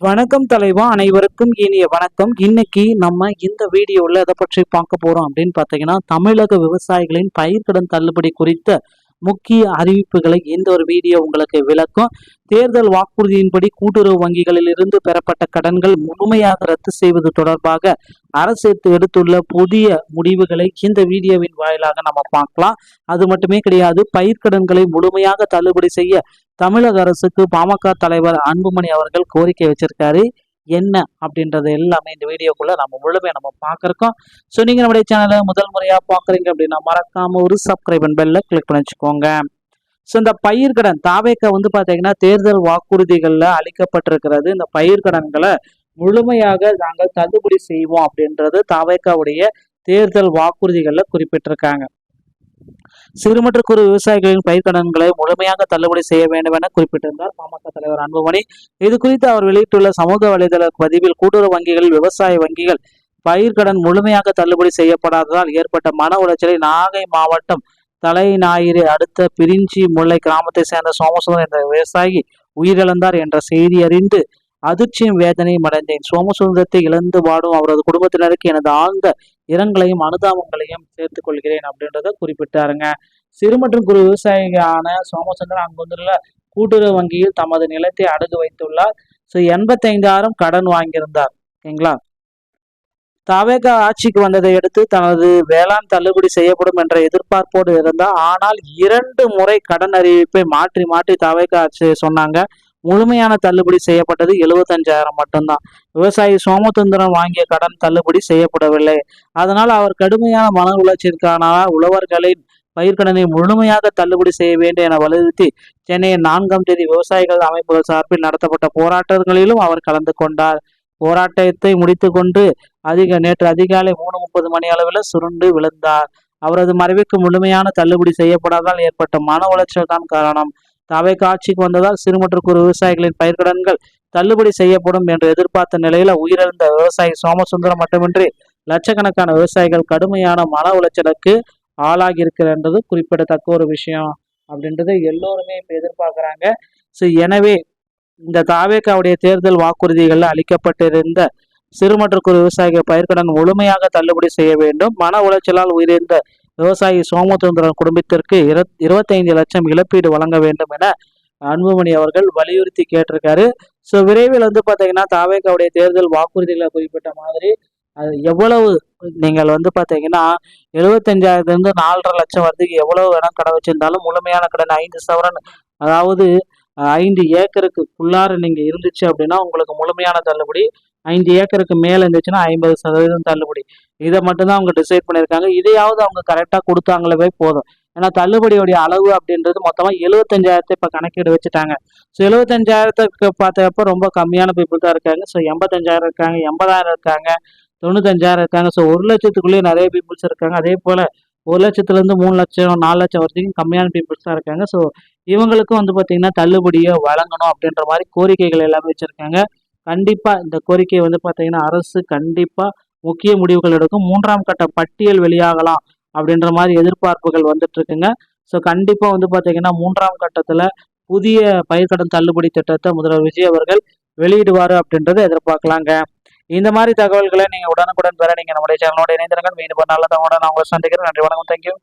வணக்கம் தலைவா, அனைவருக்கும் இனிய வணக்கம். இன்னைக்கு நம்ம இந்த வீடியோவில் எதை பற்றி பார்க்க போறோம் அப்படின்னு பார்த்தீங்கன்னா, தமிழக விவசாயிகளின் பயிர்க்கடன் தள்ளுபடி குறித்த முக்கிய அறிவிப்புகளை இந்த ஒரு வீடியோ உங்களுக்கு விளக்கும். தேர்தல் வாக்குறுதியின்படி கூட்டுறவு வங்கிகளில் இருந்து பெறப்பட்ட கடன்கள் முழுமையாக ரத்து செய்வது தொடர்பாக அரசு எடுத்துள்ள புதிய முடிவுகளை இந்த வீடியோவின் வாயிலாக நம்ம பார்க்கலாம். அது மட்டுமே கிடையாது, பயிர்க்கடன்களை முழுமையாக தள்ளுபடி செய்ய தமிழக அரசுக்கு பாமக தலைவர் அன்புமணி அவர்கள் கோரிக்கை வச்சிருக்காரு. என்ன அப்படின்றது எல்லாமே இந்த வீடியோக்குள்ள நம்ம முழுமையாக நம்ம பார்க்கறோம். ஸோ நீங்க நம்முடைய சேனலை முதல் முறையா பார்க்குறீங்க அப்படின்னா மறக்காம ஒரு சப்ஸ்கிரைப் பெல்ல கிளிக் பண்ணி வச்சுக்கோங்க. ஸோ இந்த பயிர்க்கடன் தாவேக்கா பார்த்தீங்கன்னா தேர்தல் வாக்குறுதிகளில் அளிக்கப்பட்டிருக்கிறது. இந்த பயிர்க்கடன்களை முழுமையாக நாங்கள் தள்ளுபடி செய்வோம் அப்படின்றது தாவேக்காவுடைய தேர்தல் வாக்குறுதிகளில் குறிப்பிட்டிருக்காங்க. சிறு மற்றும் குறு விவசாயிகளின் பயிர்க்கடன்களை முழுமையாக தள்ளுபடி செய்ய வேண்டும் என குறிப்பிட்டிருந்தார் பாமக தலைவர் அன்புமணி. இது குறித்து அவர் வெளியிட்டுள்ள சமூக வலைதள பதிவில், கூட்டுறவு வங்கிகள், விவசாய வங்கிகள் பயிர்க்கடன் முழுமையாக தள்ளுபடி செய்யப்படாததால் ஏற்பட்ட மன உளைச்சலை நாகை மாவட்டம் தலைஞாயிறு அடுத்த பிரிஞ்சி முல்லை கிராமத்தை சேர்ந்த சோமசுந்தரம் என்ற விவசாயி உயிரிழந்தார் என்ற செய்தி அறிந்து அதிர்ச்சியும் வேதனையும் அடைந்தேன். சோமசுந்தரத்தை இழந்து வாடும் அவரது குடும்பத்தினருக்கு எனது ஆழ்ந்த இரங்கலையும் அனுதாபங்களையும் சேர்த்துக் கொள்கிறேன் அப்படின்றத குறிப்பிட்டாருங்க. சிறு மற்றும் குறு விவசாயியான சோமசுந்தரம் அங்குள்ள கூட்டுறவு வங்கியில் தமது நிலத்தை அடகு வைத்துள்ளார். 85,000 கடன் வாங்கியிருந்தார். ஓகேங்களா. தாவேகா ஆட்சிக்கு வந்ததை அடுத்து தனது வேளாண் தள்ளுபடி செய்யப்படும் என்ற எதிர்பார்ப்போடு இருந்தார். ஆனால் 2 முறை கடன் அறிவிப்பை மாற்றி மாற்றி தாவேகா ஆட்சி சொன்னாங்க. முழுமையான தள்ளுபடி செய்யப்பட்டது 75,000 மட்டும்தான். விவசாயி சோமசுந்தரம் வாங்கிய கடன் தள்ளுபடி செய்யப்படவில்லை. அதனால் அவர் கடுமையான மன உளைச்சலுக்கான உழவர்களின் பயிர்க்கடனை முழுமையாக தள்ளுபடி செய்ய வேண்டும் என வலியுறுத்தி சென்னையின் 4ஆம் தேதி விவசாயிகள் அமைப்புகள் சார்பில் நடத்தப்பட்ட போராட்டங்களிலும் அவர் கலந்து கொண்டார். போராட்டத்தை முடித்து கொண்டு நேற்று அதிகாலை 3:30 மணி அளவில் சுருண்டு விழுந்தார். அவரது மறைவுக்கு முழுமையான தள்ளுபடி செய்யப்படாதால் ஏற்பட்ட மன உளைச்சல் தான் காரணம். தாவேக்கா ஆட்சிக்கு வந்ததால் சிறு மற்றும் குறு விவசாயிகளின் பயிர்க்கடன்கள் தள்ளுபடி செய்யப்படும் என்று எதிர்பார்த்த நிலையில உயிரிழந்த விவசாயி சோமசுந்தரம் மட்டுமின்றி லட்சக்கணக்கான விவசாயிகள் கடுமையான மன உளைச்சலுக்கு ஆளாகி இருக்கிறது குறிப்பிடத்தக்க ஒரு விஷயம் அப்படின்றது எல்லோருமே இப்ப எதிர்பார்க்கிறாங்க. ஸோ எனவே இந்த தாவேக்காவுடைய தேர்தல் வாக்குறுதிகளில் அளிக்கப்பட்டிருந்த சிறு மற்றும் குறு விவசாயிகள் பயிர்க்கடன் முழுமையாக தள்ளுபடி செய்ய வேண்டும். மன உளைச்சலால் உயிரிழந்த விவசாயி சோமசுந்தரம் குடும்பத்திற்கு 25 லட்சம் இழப்பீடு வழங்க வேண்டும் என அன்புமணி அவர்கள் வலியுறுத்தி கேட்டிருக்காரு. ஸோ விரைவில் பார்த்தீங்கன்னா தாவேக்காவுடைய தேர்தல் வாக்குறுதிகளை குறிப்பிட்ட மாதிரி அது எவ்வளவு நீங்கள் பார்த்தீங்கன்னா 75,000 4.5 லட்சம் வரதுக்கு எவ்வளவு வேணால் கடன் வச்சிருந்தாலும் முழுமையான கடன் 5 சவரன், அதாவது 5 ஏக்கருக்கு உள்ளார நீங்க இருந்துச்சு அப்படின்னா உங்களுக்கு முழுமையான தள்ளுபடி, 5 ஏக்கருக்கு மேல இருந்துச்சுன்னா 50% தள்ளுபடி. இதை மட்டும்தான் அவங்க டிசைட் பண்ணியிருக்காங்க. இதையாவது அவங்க கரெக்டா கொடுத்தாங்களவே போதும். ஏன்னா தள்ளுபடியோடைய அளவு அப்படின்றது மொத்தமா 75,000 இப்ப கணக்கீடு வச்சுட்டாங்க. ஸோ 75,000க்கு பார்த்தப்ப ரொம்ப கம்மியான பீப்புள் தான் இருக்காங்க. ஸோ 85,000 இருக்காங்க, 80,000 இருக்காங்க, 95,000 இருக்காங்க. ஸோ 1 லட்சத்துக்குள்ளேயே நிறைய பீப்புள்ஸ் இருக்காங்க. அதே போல 1 லட்சத்துலேருந்து 3 லட்சம் 4 லட்சம் வரைக்கும் கம்மியான பீப்புள்ஸ் தான் இருக்காங்க. ஸோ இவங்களுக்கும் பார்த்தீங்கன்னா தள்ளுபடியை வழங்கணும் அப்படின்ற மாதிரி கோரிக்கைகள் எல்லாமே வச்சிருக்காங்க. கண்டிப்பா இந்த கோரிக்கை பார்த்தீங்கன்னா அரசு கண்டிப்பா முக்கிய முடிவுகள் எடுக்கும். 3ஆம் கட்ட பட்டியல் வெளியாகலாம் அப்படின்ற மாதிரி எதிர்பார்ப்புகள் வந்துட்டு இருக்குங்க. ஸோ கண்டிப்பா பார்த்தீங்கன்னா 3ஆம் கட்டத்துல புதிய பயிர்க்கடன் தள்ளுபடி திட்டத்தை முதல்வர் விஜய் அவர்கள் வெளியிடுவாரு அப்படின்றத எதிர்பார்க்கலாங்க. இந்த மாதிரி தகவல்களை நீங்க உடனுக்குடன் பெற நீங்க நம்முடைய சேனலோட இணைந்திருங்கள். மீண்டும் நல்ல தகவலோட நான் உங்களை சந்திக்கிறேன். நன்றி, வணக்கம், தேங்க்யூ.